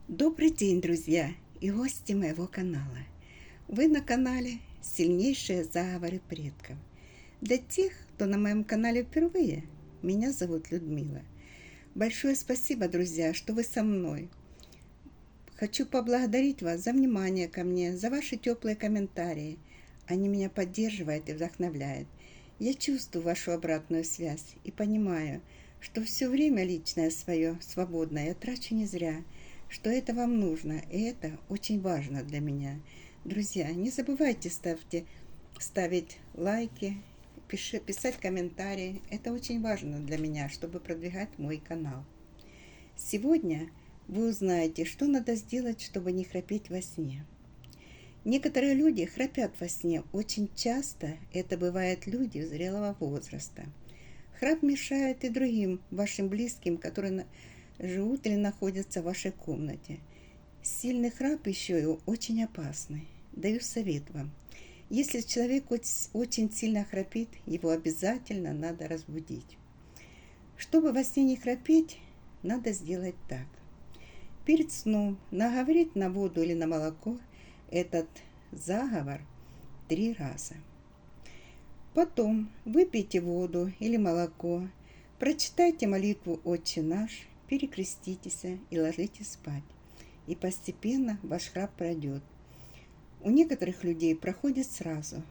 Добрый день, друзья и гости моего канала. Вы на канале «Сильнейшие заговоры предков». Для тех, кто на моем канале впервые, меня зовут Людмила. Большое спасибо, друзья, что вы со мной. Хочу поблагодарить вас за внимание ко мне, за ваши теплые комментарии. Они меня поддерживают и вдохновляют. Я чувствую вашу обратную связь и понимаю, что все время личное свое свободное я трачу не зря, что это вам нужно, и это очень важно для меня. Друзья, не забывайте ставить лайки, писать комментарии. Это очень важно для меня, чтобы продвигать мой канал. Сегодня вы узнаете, что надо сделать, чтобы не храпеть во сне. Некоторые люди храпят во сне. Очень часто это бывают люди зрелого возраста. Храп мешает и другим вашим близким, которые живут или находятся в вашей комнате. Сильный храп еще и очень опасный. Даю совет вам. Если человек очень сильно храпит, его обязательно надо разбудить. Чтобы во сне не храпеть, надо сделать так. Перед сном наговорить на воду или на молоко этот заговор 3 раза. Потом выпейте воду или молоко, прочитайте молитву «Отче наш», перекреститесь и ложитесь спать. И постепенно ваш храп пройдет. У некоторых людей проходит сразу,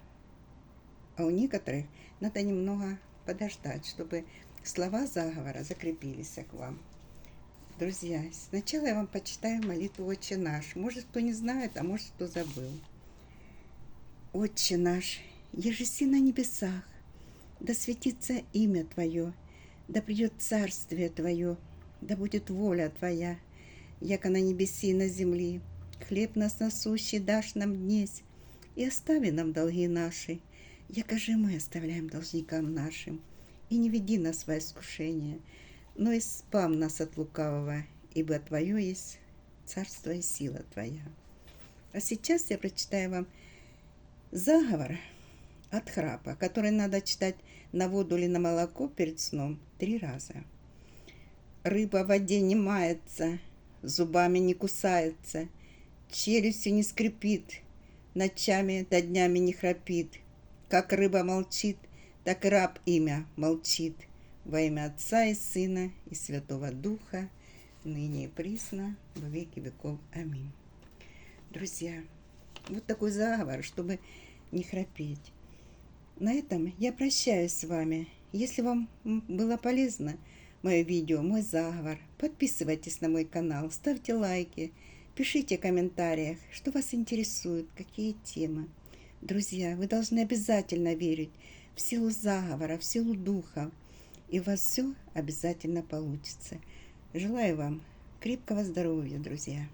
а у некоторых надо немного подождать, чтобы слова заговора закрепились к вам. Друзья, сначала я вам почитаю молитву «Отче наш». Может, кто не знает, а может, кто забыл. «Отче наш, ежеси на небесах, да светится имя Твое, да придет царствие Твое, да будет воля Твоя, яко на небеси и на земли. Хлеб нас насущий дашь нам днесь, и остави нам долги наши, яко же мы оставляем должникам нашим. И не веди нас во искушение, но избавь нас от лукавого, ибо Твое есть царство и сила Твоя». А сейчас я прочитаю вам заговор от храпа, который надо читать на воду или на молоко перед сном 3 раза. Рыба в воде не мается, зубами не кусается, челюстью не скрипит, ночами до днями не храпит. Как рыба молчит, так и раб имя молчит. Во имя Отца и Сына и Святого Духа, ныне и присно, во веки веков. Аминь. Друзья, вот такой заговор, чтобы не храпеть. На этом я прощаюсь с вами. Если вам было полезно мое видео, мой заговор, подписывайтесь на мой канал, ставьте лайки, пишите в комментариях, что вас интересует, какие темы. Друзья, вы должны обязательно верить в силу заговора, в силу духа, и у вас все обязательно получится. Желаю вам крепкого здоровья, друзья.